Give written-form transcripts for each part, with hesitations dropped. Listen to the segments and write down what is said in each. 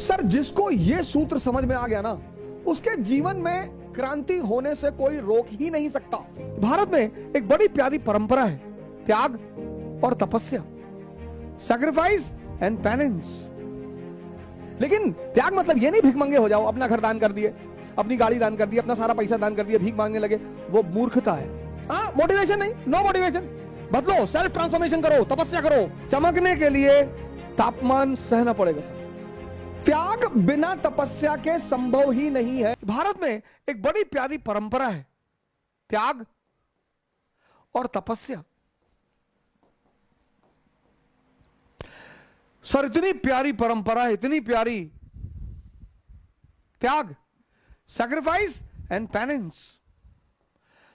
Sir, जिसको ये सूत्र समझ में आ गया ना, उसके जीवन में क्रांति होने से कोई रोक ही नहीं सकता। भारत में एक बड़ी प्यारी परंपरा है, त्याग और तपस्या, सैक्रिफाइस एंड पेनेंस। लेकिन त्याग मतलब ये नहीं भिखमंगे हो जाओ, अपना घर दान कर दिए, अपनी गाड़ी दान कर दी, अपना सारा पैसा दान कर दिया, भीख मांगने लगे, वो मूर्खता है। हाँ, मोटिवेशन नहीं, नो मोटिवेशन। बदलो, सेल्फ ट्रांसफॉर्मेशन करो, तपस्या करो। चमकने के लिए तापमान सहना पड़ेगा सर। त्याग बिना तपस्या के संभव ही नहीं है। भारत में एक बड़ी प्यारी परंपरा है, त्याग और तपस्या। सर, इतनी प्यारी परंपरा है, इतनी प्यारी। त्याग, सैक्रिफाइस एंड पेनेंस।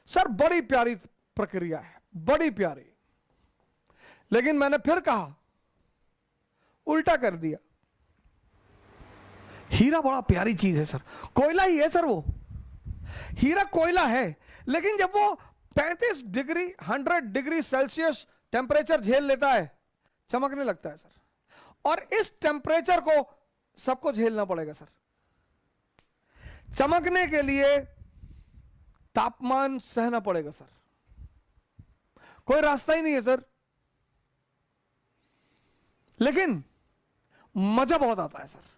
सर, बड़ी प्यारी प्रक्रिया है, बड़ी प्यारी। लेकिन मैंने फिर कहा, उल्टा कर दिया। हीरा बड़ा प्यारी चीज है सर, कोयला ही है सर, वो हीरा कोयला है। लेकिन जब वो 35 डिग्री 100 डिग्री सेल्सियस टेम्परेचर झेल लेता है, चमकने लगता है सर। और इस टेम्परेचर को सबको झेलना पड़ेगा सर। चमकने के लिए तापमान सहना पड़ेगा सर, कोई रास्ता ही नहीं है सर। लेकिन मजा बहुत आता है सर।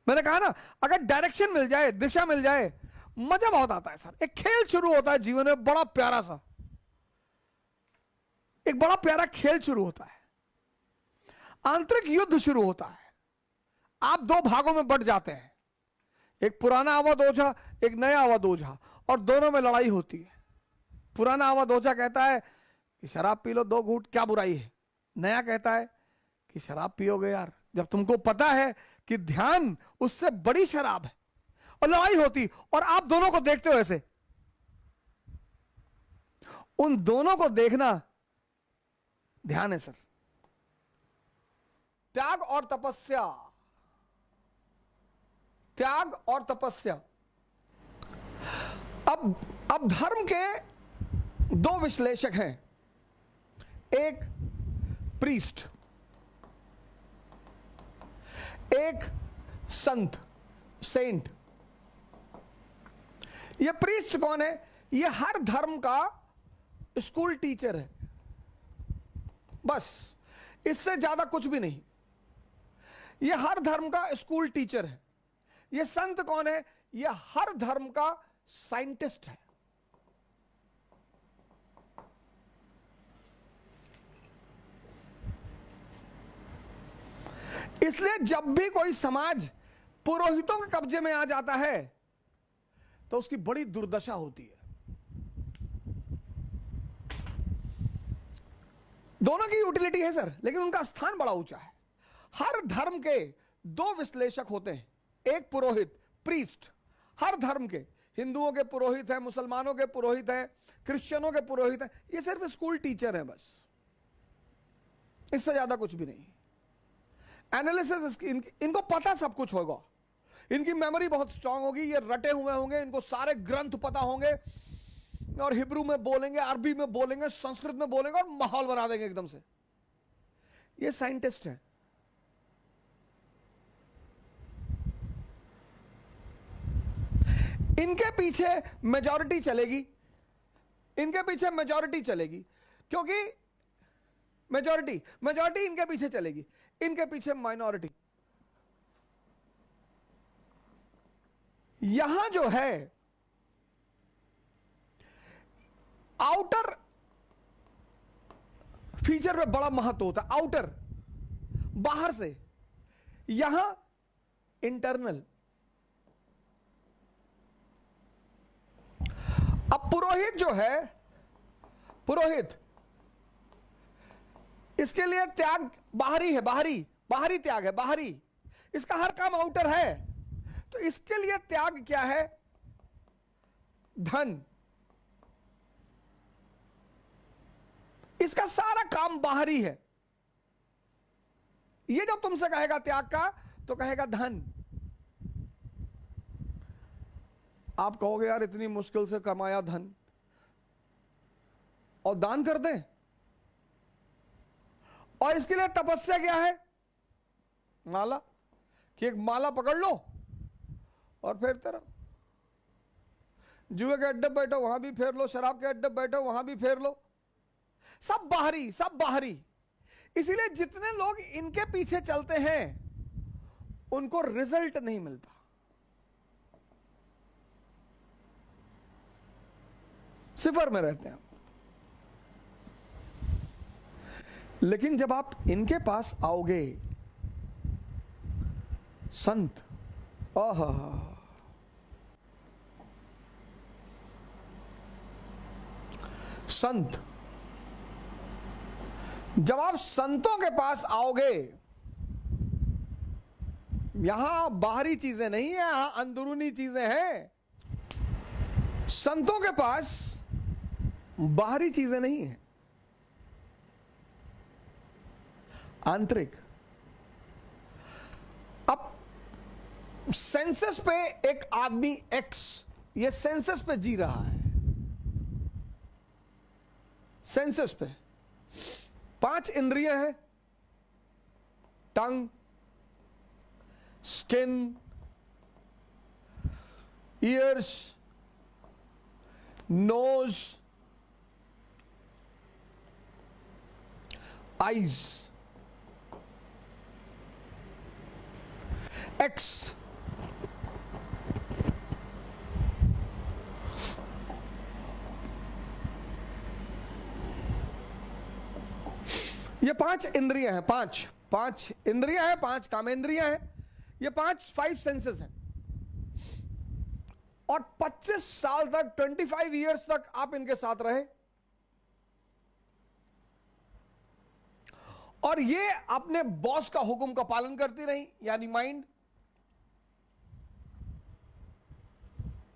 मैंने कहा ना, अगर डायरेक्शन मिल जाए, दिशा मिल जाए, मजा बहुत आता है सर। एक खेल शुरू होता है जीवन में, बड़ा प्यारा सा, एक बड़ा प्यारा खेल शुरू होता है, आंतरिक युद्ध शुरू होता है। आप दो भागों में बंट जाते हैं, एक पुराना अवध ओझा, एक नया अवध ओझा, और दोनों में लड़ाई होती है। पुराना अवध ओझा कहता है कि शराब पी लो 2 घूंट, क्या बुराई है। नया कहता है कि शराब पियोगे यार, जब तुमको पता है कि ध्यान उससे बड़ी शराब है। और लड़ाई होती, और आप दोनों को देखते हो ऐसे। उन दोनों को देखना ध्यान है सर। त्याग और तपस्या, त्याग और तपस्या। अब धर्म के 2 विश्लेषक हैं, एक प्रीस्ट, एक संत, सेंट। ये प्रीस्ट कौन है? ये हर धर्म का स्कूल टीचर है, बस, इससे ज्यादा कुछ भी नहीं। ये हर धर्म का स्कूल टीचर है। ये संत कौन है? ये हर धर्म का साइंटिस्ट है। इसलिए जब भी कोई समाज पुरोहितों के कब्जे में आ जाता है तो उसकी बड़ी दुर्दशा होती है। दोनों की यूटिलिटी है सर, लेकिन उनका स्थान बड़ा ऊंचा है। हर धर्म के 2 विश्लेषक होते हैं, एक पुरोहित, प्रीस्ट। हर धर्म के, हिंदुओं के पुरोहित हैं, मुसलमानों के पुरोहित हैं, क्रिश्चियनों के पुरोहित हैं। ये सिर्फ स्कूल टीचर हैं बस, इससे ज्यादा कुछ भी नहीं। एनालिसिस इनको पता सब कुछ होगा, इनकी मेमोरी बहुत स्ट्रांग होगी, ये रटे हुए होंगे, इनको सारे ग्रंथ पता होंगे, और हिब्रू में बोलेंगे, अरबी में बोलेंगे, संस्कृत में बोलेंगे, और माहौल बना देंगे एकदम से। ये साइंटिस्ट हैं। इनके पीछे मेजॉरिटी चलेगी, इनके पीछे मेजॉरिटी चलेगी, क्योंकि मेजॉरिटी इनके पीछे चलेगी, इनके पीछे माइनॉरिटी। यहां जो है आउटर फीचर में बड़ा महत्व होता है, आउटर, बाहर से। यहां इंटरनल। अब पुरोहित जो है, पुरोहित, इसके लिए त्याग बाहरी है, बाहरी त्याग है, बाहरी। इसका हर काम आउटर है। तो इसके लिए त्याग क्या है? धन। इसका सारा काम बाहरी है। ये जब तुमसे कहेगा त्याग का, तो कहेगा धन। आप कहोगे यार इतनी मुश्किल से कमाया धन, और दान कर दें। और इसके लिए तपस्या क्या है? माला। कि एक माला पकड़ लो और फेरते रहो। जुए के अड्डे बैठो वहां भी फेर लो, शराब के अड्डे बैठो वहां भी फेर लो, सब बाहरी, सब बाहरी। इसीलिए जितने लोग इनके पीछे चलते हैं उनको रिजल्ट नहीं मिलता। सिफर में रहते हैं। लेकिन जब आप इनके पास आओगे, संत, आहा, संत, जब आप संतों के पास आओगे, यहां बाहरी चीजें नहीं है, यहां अंदरूनी चीजें हैं। संतों के पास बाहरी चीजें नहीं है, आंतरिक। अब सेंसस पे एक आदमी एक्स, ये सेंसस पे जी रहा है, सेंसस पे 5 इंद्रियां हैं, tongue, skin, ears, nose, eyes, एक्स। ये 5 इंद्रियां हैं, 5 इंद्रियां हैं, 5 कामेंद्रियां हैं, ये 5 सेंसेस हैं। और 25 साल तक, 25 ईयर्स तक आप इनके साथ रहे, और ये अपने बॉस का हुक्म का पालन करती रही, यानी माइंड,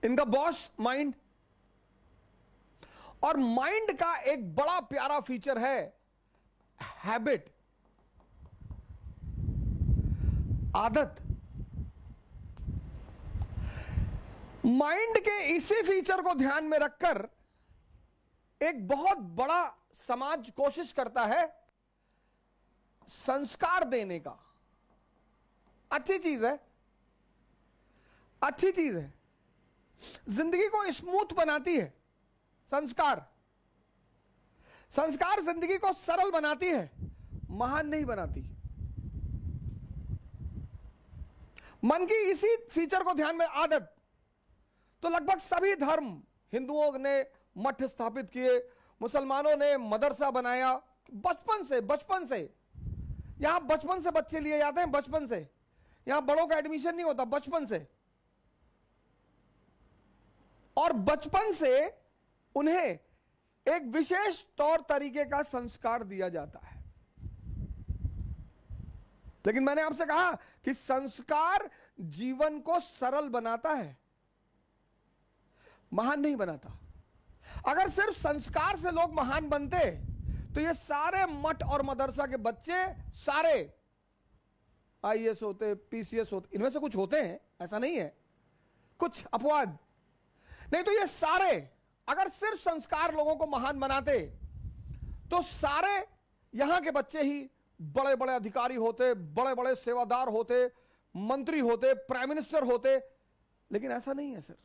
इनका बॉस माइंड। और माइंड का एक बड़ा प्यारा फीचर है हैबिट, आदत। माइंड के इसी फीचर को ध्यान में रखकर एक बहुत बड़ा समाज कोशिश करता है संस्कार देने का। अच्छी चीज है, अच्छी चीज है, जिंदगी को स्मूथ बनाती है संस्कार। संस्कार जिंदगी को सरल बनाती है, महान नहीं बनाती। मन की इसी फीचर को ध्यान में, आदत। तो लगभग सभी धर्म, हिंदुओं ने मठ स्थापित किए, मुसलमानों ने मदरसा बनाया, बचपन से यहां बचपन से बच्चे लिए जाते हैं, बचपन से यहां बड़ों का एडमिशन नहीं होता, बचपन से। और बचपन से उन्हें एक विशेष तौर तरीके का संस्कार दिया जाता है। लेकिन मैंने आपसे कहा कि संस्कार जीवन को सरल बनाता है, महान नहीं बनाता। अगर सिर्फ संस्कार से लोग महान बनते तो ये सारे मठ और मदरसा के बच्चे सारे आईएएस होते, पीसीएस होते। इनमें से कुछ होते हैं, ऐसा नहीं है, कुछ अपवाद, नहीं तो ये सारे अगर सिर्फ संस्कार लोगों को महान बनाते तो सारे यहां के बच्चे ही बड़े बड़े अधिकारी होते, बड़े बड़े सेवादार होते, मंत्री होते, प्राइम मिनिस्टर होते। लेकिन ऐसा नहीं है सर,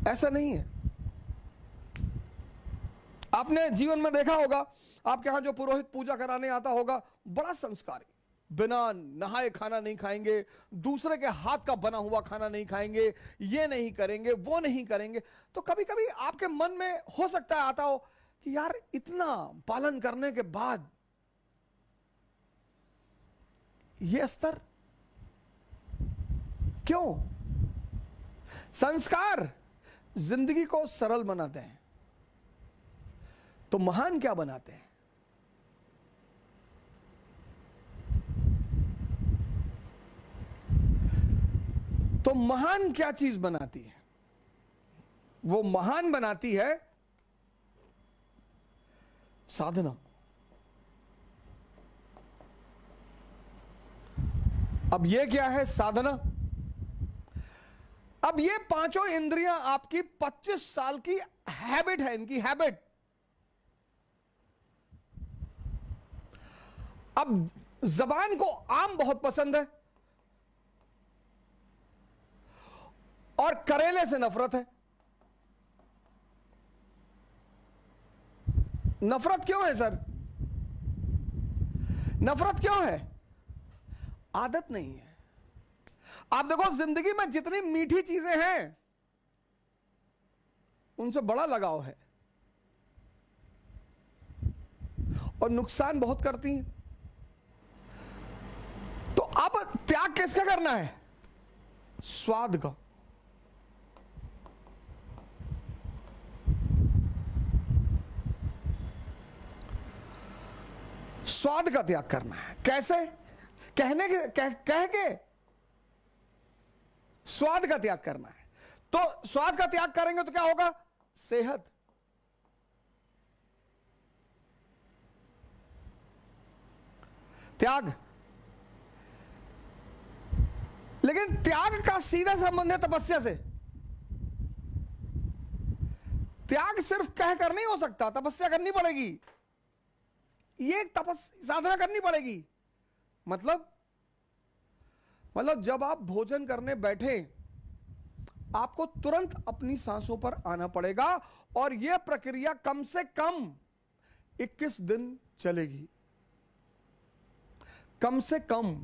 ऐसा नहीं है। आपने जीवन में देखा होगा, आपके यहां जो पुरोहित पूजा कराने आता होगा, बड़ा संस्कारी, बिना नहाए खाना नहीं खाएंगे, दूसरे के हाथ का बना हुआ खाना नहीं खाएंगे, ये नहीं करेंगे, वो नहीं करेंगे। तो कभी कभी आपके मन में हो सकता है आता हो कि यार इतना पालन करने के बाद ये स्तर क्यों? संस्कार जिंदगी को सरल बनाते हैं, तो महान क्या बनाते हैं? तो महान क्या चीज बनाती है? वो महान बनाती है साधना। अब ये क्या है साधना? अब ये पांचों इंद्रियां आपकी 25 साल की हैबिट है, इनकी हैबिट। अब जबान को आम बहुत पसंद है और करेले से नफरत है। नफरत क्यों है सर? नफरत क्यों है? आदत नहीं है। आप देखो जिंदगी में जितनी मीठी चीजें हैं उनसे बड़ा लगाव है और नुकसान बहुत करती हैं। तो अब त्याग किसका करना है? स्वाद का। स्वाद का त्याग करना है। कैसे? कहने के कह के स्वाद का त्याग करना है। तो स्वाद का त्याग करेंगे तो क्या होगा? सेहत। त्याग। लेकिन त्याग का सीधा संबंध है तपस्या से। त्याग सिर्फ कह कर नहीं हो सकता, तपस्या करनी पड़ेगी। ये साधना करनी पड़ेगी। मतलब जब आप भोजन करने बैठे आपको तुरंत अपनी सांसों पर आना पड़ेगा और यह प्रक्रिया कम से कम 21 दिन चलेगी। कम से कम।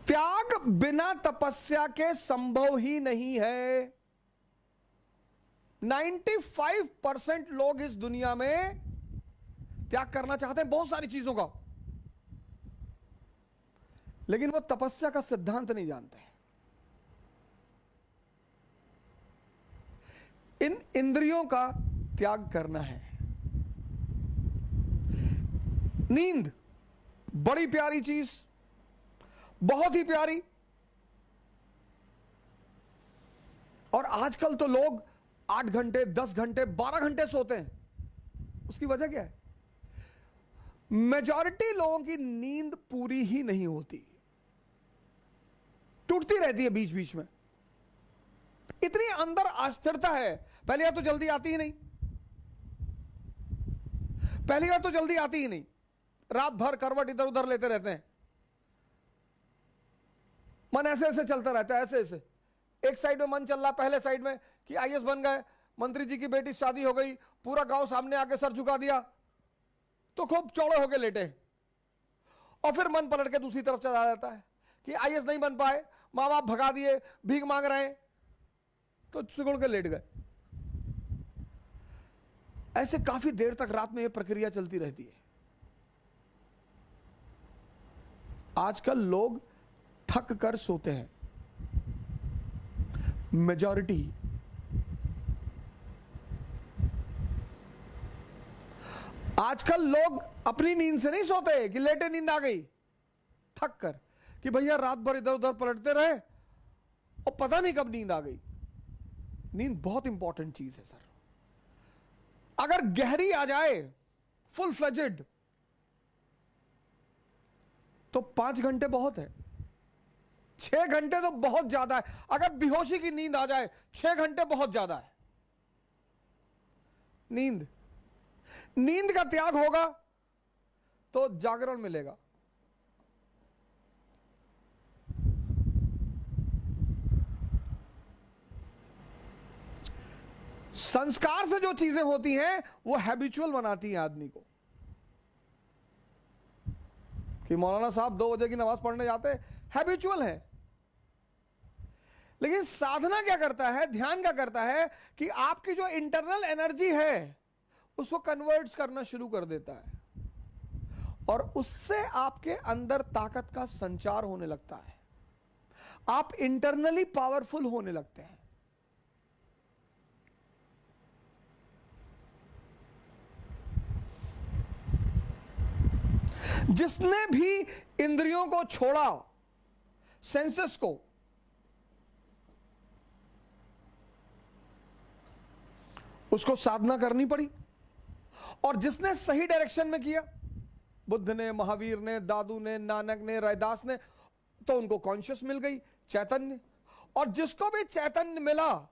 त्याग बिना तपस्या के संभव ही नहीं है। 95% लोग इस दुनिया में त्याग करना चाहते हैं बहुत सारी चीजों का, लेकिन वो तपस्या का सिद्धांत नहीं जानते हैं। इन इंद्रियों का त्याग करना है। नींद बड़ी प्यारी चीज, बहुत ही प्यारी। और आजकल तो लोग 8 घंटे, 10 घंटे, 12 घंटे सोते हैं। उसकी वजह क्या है? मेजॉरिटी लोगों की नींद पूरी ही नहीं होती, टूटती रहती है बीच बीच में। इतनी अंदर अस्थिरता है। पहली बार तो जल्दी आती ही नहीं। पहली बार तो जल्दी आती ही नहीं। रात भर करवट इधर उधर लेते रहते हैं। मन ऐसे ऐसे चलता रहता है, ऐसे ऐसे। एक साइड में मन चल रहा, पहले साइड में कि आईएएस बन गए, मंत्री जी की बेटी शादी हो गई, पूरा गांव सामने आके सर झुका दिया, तो खूब चौड़े होके लेटे। और फिर मन पलट के दूसरी तरफ चला जाता है कि आईएएस नहीं बन पाए, मां बाप भगा दिए, भीख मांग रहे हैं, तो सिकुड़ के लेट गए। ऐसे काफी देर तक रात में यह प्रक्रिया चलती रहती है। आजकल लोग थक कर सोते हैं, मेजॉरिटी। आजकल लोग अपनी नींद से नहीं सोते कि लेटे नींद आ गई, थक कर कि भैया रात भर इधर उधर पलटते रहे और पता नहीं कब नींद आ गई। नींद बहुत इंपॉर्टेंट चीज है सर। अगर गहरी आ जाए, फुल फ्लेजेड, तो 5 घंटे बहुत है। 6 घंटे तो बहुत ज्यादा है। अगर बेहोशी की नींद आ जाए, 6 घंटे बहुत ज्यादा है। नींद का त्याग होगा तो जागरण मिलेगा। संस्कार से जो चीजें होती हैं वो हैबिचुअल बनाती हैं आदमी को। कि मौलाना साहब 2 बजे की नमाज पढ़ने जाते, हैबिचुअल है। लेकिन साधना क्या करता है, ध्यान क्या करता है कि आपकी जो इंटरनल एनर्जी है उसको कन्वर्ट करना शुरू कर देता है और उससे आपके अंदर ताकत का संचार होने लगता है। आप इंटरनली पावरफुल होने लगते हैं। जिसने भी इंद्रियों को छोड़ा, सेंसेस को, उसको साधना करनी पड़ी। और जिसने सही डायरेक्शन में किया, बुद्ध ने, महावीर ने, दादू ने, नानक ने, रैदास ने, तो उनको कॉन्शियस मिल गई, चैतन्य। और जिसको भी चैतन्य मिला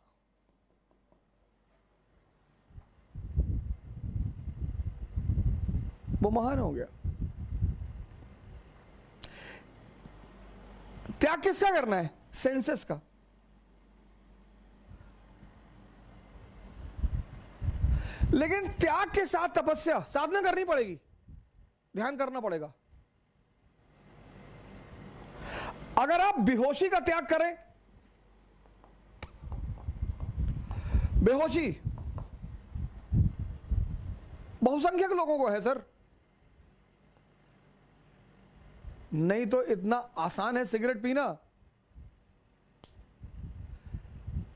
वो महान हो गया। त्याग किसका करना है? सेंसेस का। लेकिन त्याग के साथ तपस्या, साधना करनी पड़ेगी, ध्यान करना पड़ेगा। अगर आप बेहोशी का त्याग करें, बेहोशी बहुसंख्यक लोगों को है सर, नहीं तो इतना आसान है सिगरेट पीना।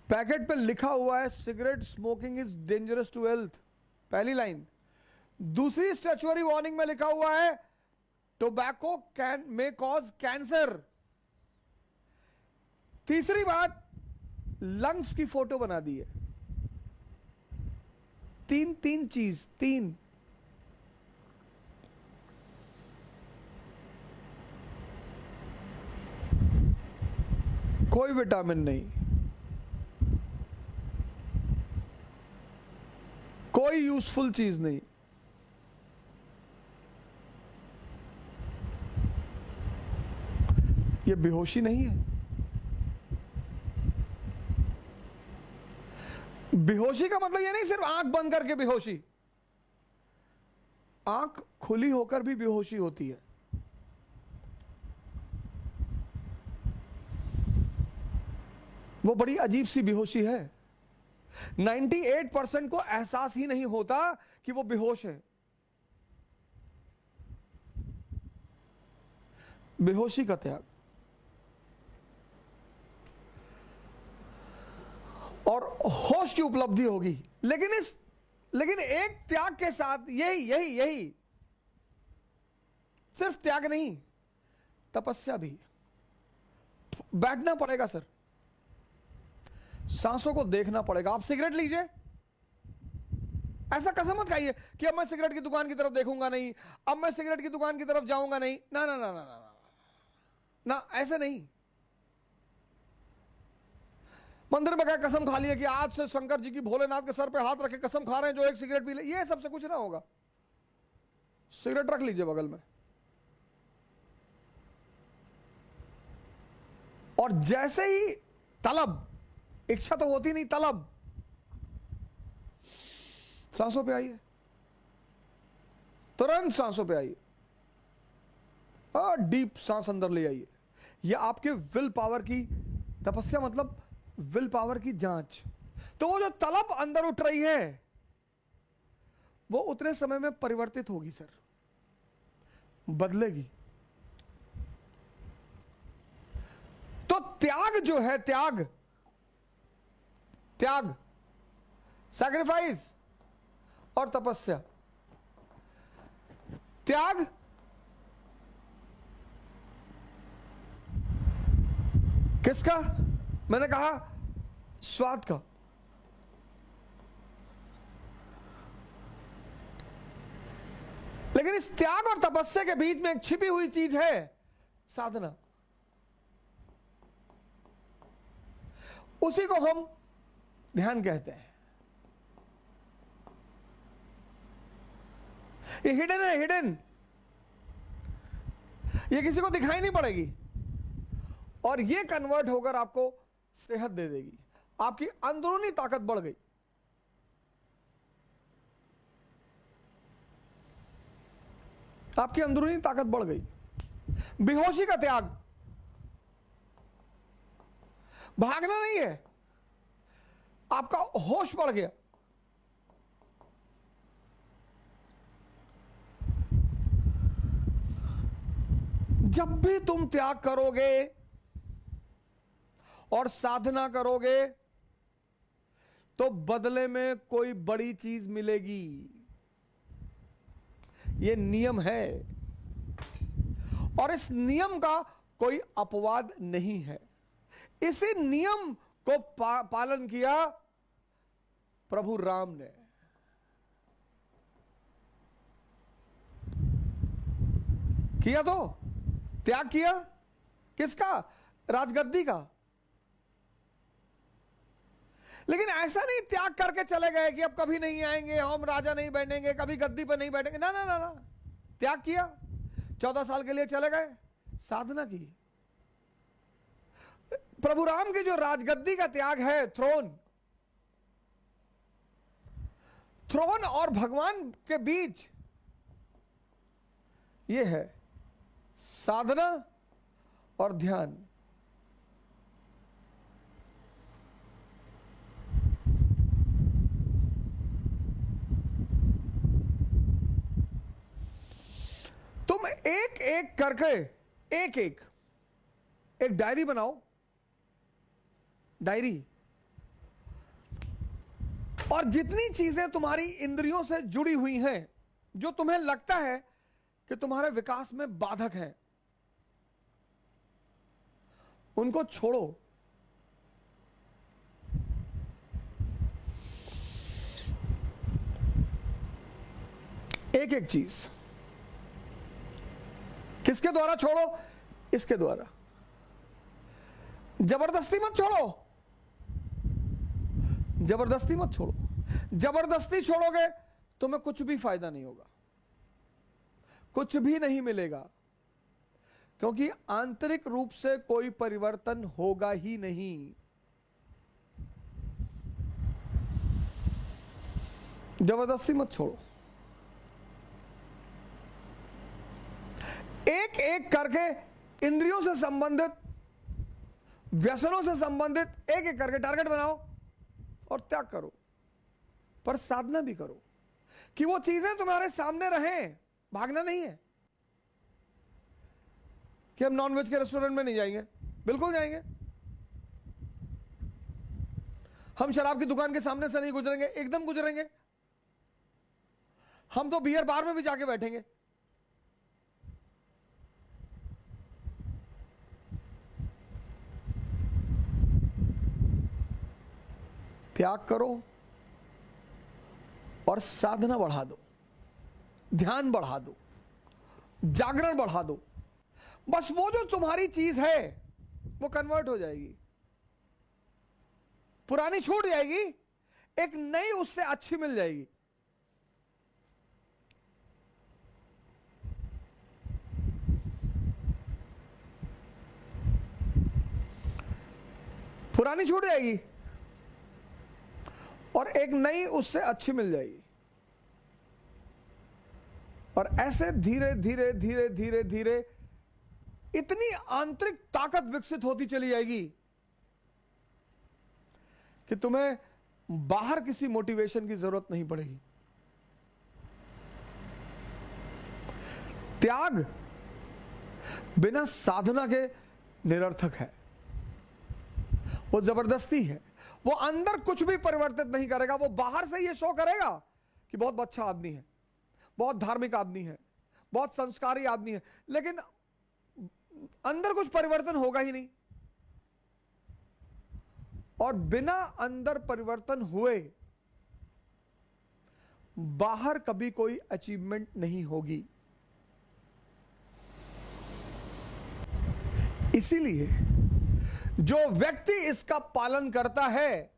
पैकेट पे लिखा हुआ है cigarette smoking is dangerous to health, पहली लाइन। दूसरी स्टैच्यूअरी वार्निंग में लिखा हुआ है tobacco can may cause cancer. तीसरी बात, लंग्स की फोटो बना दी है। तीन चीज, तीन। कोई विटामिन नहीं, कोई यूजफुल चीज नहीं। ये बेहोशी नहीं है। बेहोशी का मतलब ये नहीं सिर्फ आंख बंद करके बेहोशी, आंख खुली होकर भी बेहोशी होती है। वो बड़ी अजीब सी बेहोशी है। 98% को एहसास ही नहीं होता कि वो बेहोश है। बेहोशी का त्याग। और होश की उपलब्धि होगी। लेकिन एक त्याग के साथ यही सिर्फ त्याग नहीं, तपस्या भी। बैठना पड़ेगा सर, सांसों को देखना पड़ेगा। आप सिगरेट लीजिए, ऐसा कसम मत खाइए कि अब मैं सिगरेट की दुकान की तरफ देखूंगा नहीं, अब मैं सिगरेट की दुकान की तरफ जाऊंगा नहीं। ना ना ना ना ना ना, ना ऐसे नहीं। मंदिर में गए, कसम खा लिया कि आज से शंकर जी की भोलेनाथ के सर पे हाथ रखे कसम खा रहे हैं, जो एक सिगरेट पी ले, ये सबसे कुछ ना होगा। सिगरेट रख लीजिए बगल में, और जैसे ही तलब, इच्छा तो होती नहीं, तलब, सांसों पे आइए, तुरंत सांसों पे आइए, और डीप सांस अंदर ले आइए। यह आपके विल पावर की तपस्या, मतलब विल पावर की जांच। तो वो जो तलब अंदर उठ रही है, वो उतने समय में परिवर्तित होगी सर, बदलेगी। तो त्याग जो है, त्याग सैक्रिफाइस और तपस्या। त्याग किसका? मैंने कहा स्वाद का। लेकिन इस त्याग और तपस्या के बीच में एक छिपी हुई चीज है, साधना। उसी को हम ध्यान कहते हैं। ये हिडन है, हिडन। ये किसी को दिखाई नहीं पड़ेगी, और ये कन्वर्ट होकर आपको सेहत दे देगी। आपकी अंदरूनी ताकत बढ़ गई। आपकी अंदरूनी ताकत बढ़ गई। बेहोशी का त्याग, भागना नहीं है, आपका होश बढ़ गया। जब भी तुम त्याग करोगे और साधना करोगे, तो बदले में कोई बड़ी चीज मिलेगी। यह नियम है, और इस नियम का कोई अपवाद नहीं है। इसी नियम को पालन किया प्रभु राम ने। किया, तो त्याग किया किसका? राजगद्दी का। लेकिन ऐसा नहीं त्याग करके चले गए कि अब कभी नहीं आएंगे, हम राजा नहीं बैठेंगे, कभी गद्दी पर नहीं बैठेंगे। ना ना ना ना, त्याग किया, 14 साल के लिए चले गए, साधना की। प्रभु राम की जो राजगद्दी का त्याग है, थ्रोन और भगवान के बीच, यह है साधना और ध्यान। तुम एक एक करके एक डायरी बनाओ, डायरी, और जितनी चीजें तुम्हारी इंद्रियों से जुड़ी हुई हैं, जो तुम्हें लगता है कि तुम्हारे विकास में बाधक हैं, उनको छोड़ो। एक एक चीज। किसके द्वारा छोड़ो? इसके द्वारा। जबरदस्ती मत छोड़ो, जबरदस्ती मत छोड़ो। जबरदस्ती छोड़ोगे तुम्हें कुछ भी फायदा नहीं होगा, कुछ भी नहीं मिलेगा, क्योंकि आंतरिक रूप से कोई परिवर्तन होगा ही नहीं। जबरदस्ती मत छोड़ो। एक एक करके इंद्रियों से संबंधित, व्यसनों से संबंधित एक एक करके टारगेट बनाओ और त्याग करो। पर साधना भी करो कि वो चीजें तुम्हारे सामने रहें। भागना नहीं है कि हम नॉनवेज के रेस्टोरेंट में नहीं जाएंगे, बिल्कुल जाएंगे। हम शराब की दुकान के सामने से नहीं गुजरेंगे, एकदम गुजरेंगे। हम तो बियर बार में भी जाके बैठेंगे। त्याग करो और साधना बढ़ा दो, ध्यान बढ़ा दो, जागरण बढ़ा दो। बस वो जो तुम्हारी चीज है वो कन्वर्ट हो जाएगी, पुरानी छूट जाएगी, एक नई उससे अच्छी मिल जाएगी। पुरानी छूट जाएगी और एक नई उससे अच्छी मिल जाएगी। और ऐसे धीरे धीरे धीरे धीरे धीरे इतनी आंतरिक ताकत विकसित होती चली जाएगी कि तुम्हें बाहर किसी मोटिवेशन की जरूरत नहीं पड़ेगी। त्याग बिना साधना के निरर्थक है, वो जबरदस्ती है। वो अंदर कुछ भी परिवर्तित नहीं करेगा। वो बाहर से ये शो करेगा कि बहुत अच्छा आदमी है, बहुत धार्मिक आदमी है, बहुत संस्कारी आदमी है, लेकिन अंदर कुछ परिवर्तन होगा ही नहीं। और बिना अंदर परिवर्तन हुए बाहर कभी कोई अचीवमेंट नहीं होगी। इसीलिए जो व्यक्ति इसका पालन करता है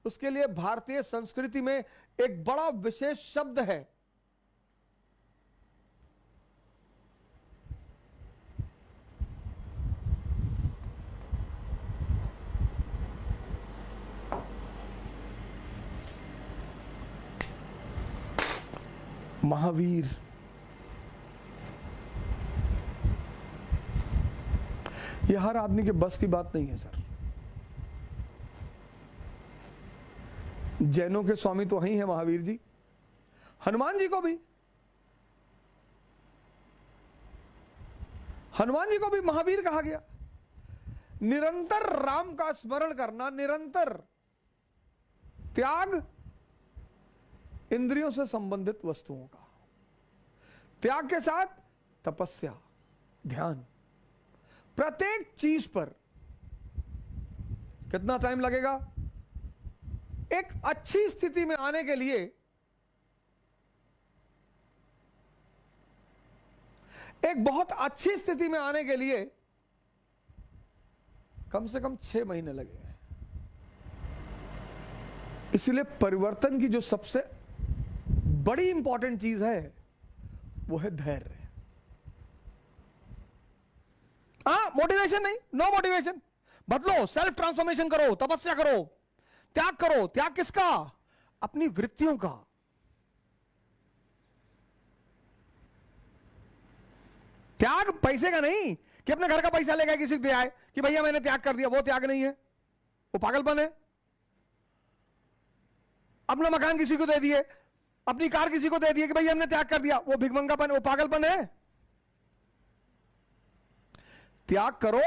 उसके लिए भारतीय संस्कृति में एक बड़ा विशेष शब्द है, महावीर। यह हर आदमी के बस की बात नहीं है सर। जैनों के स्वामी तो वही है महावीर जी, हनुमान जी को भी, हनुमान जी को भी महावीर कहा गया। निरंतर राम का स्मरण करना, निरंतर त्याग इंद्रियों से संबंधित वस्तुओं का, त्याग के साथ तपस्या, ध्यान। प्रत्येक चीज पर कितना टाइम लगेगा? एक अच्छी स्थिति में आने के लिए एक बहुत अच्छी स्थिति में आने के लिए कम से कम 6 महीने लगेंगे। इसलिए परिवर्तन की जो सबसे बड़ी इंपॉर्टेंट चीज है वो है धैर्य। मोटिवेशन नहीं, नो मोटिवेशन। बदलो, सेल्फ ट्रांसफॉर्मेशन करो, तपस्या करो, त्याग करो। त्याग किसका? अपनी वृत्तियों का। त्याग पैसे का नहीं कि अपने घर का पैसा लेकर किसी को दे आए कि भैया मैंने त्याग कर दिया। वो त्याग नहीं है, वो पागलपन है। अपना मकान किसी को दे दिए, अपनी कार किसी को दे दिए कि भैया हमने त्याग कर दिया, वो भिखमंगापन, वो पागलपन है। त्याग करो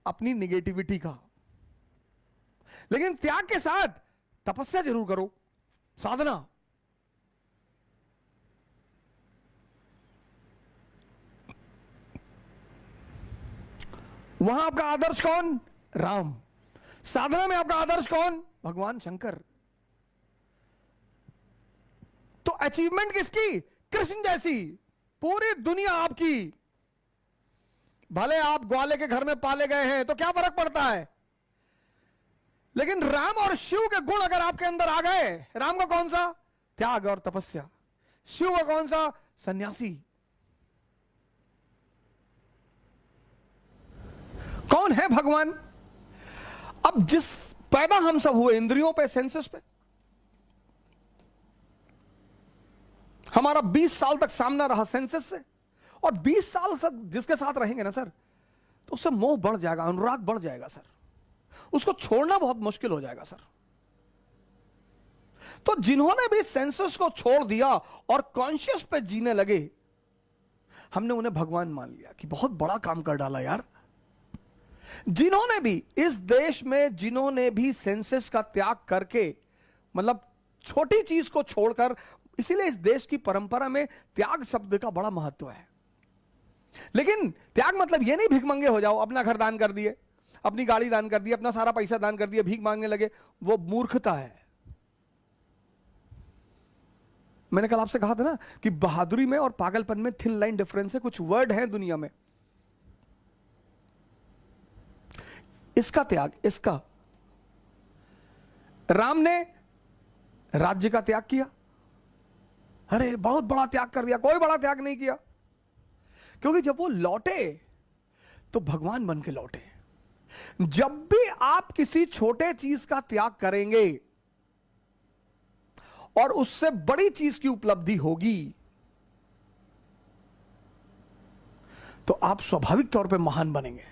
अपनी निगेटिविटी का, लेकिन त्याग के साथ तपस्या जरूर करो, साधना। वहां आपका आदर्श कौन? राम। साधना में आपका आदर्श कौन? भगवान शंकर। तो अचीवमेंट किसकी? कृष्ण जैसी। पूरी दुनिया आपकी। भले आप ग्वाले के घर में पाले गए हैं तो क्या फर्क पड़ता है, लेकिन राम और शिव के गुण अगर आपके अंदर आ गए, राम का कौन सा? त्याग और तपस्या। शिव का कौन सा? सन्यासी। कौन है भगवान? अब जिस पैदा हम सब हुए इंद्रियों पे, सेंसेस पे, हमारा 20 साल तक सामना रहा सेंसेस से, और 20 साल तक जिसके साथ रहेंगे ना सर, तो उससे मोह बढ़ जाएगा, अनुराग बढ़ जाएगा सर, उसको छोड़ना बहुत मुश्किल हो जाएगा सर। तो जिन्होंने भी सेंसेस को छोड़ दिया और कॉन्शियस पे जीने लगे, हमने उन्हें भगवान मान लिया कि बहुत बड़ा काम कर डाला यार। जिन्होंने भी इस देश में, जिन्होंने भी सेंसेस का त्याग करके, मतलब छोटी चीज को छोड़कर, इसीलिए इस देश की परंपरा में त्याग शब्द का बड़ा महत्व है। लेकिन त्याग मतलब यह नहीं भिखमंगे हो जाओ, अपना घर दान कर दिए, अपनी गाड़ी दान कर दी, अपना सारा पैसा दान कर दिया, भीख मांगने लगे, वो मूर्खता है। मैंने कल आपसे कहा था ना कि बहादुरी में और पागलपन में थिन लाइन डिफरेंस है। कुछ वर्ड हैं दुनिया में, इसका त्याग, इसका। राम ने राज्य का त्याग किया, अरे बहुत बड़ा त्याग कर दिया। कोई बड़ा त्याग नहीं किया, क्योंकि जब वो लौटे तो भगवान बन के लौटे। जब भी आप किसी छोटे चीज का त्याग करेंगे और उससे बड़ी चीज की उपलब्धि होगी, तो आप स्वाभाविक तौर पे महान बनेंगे।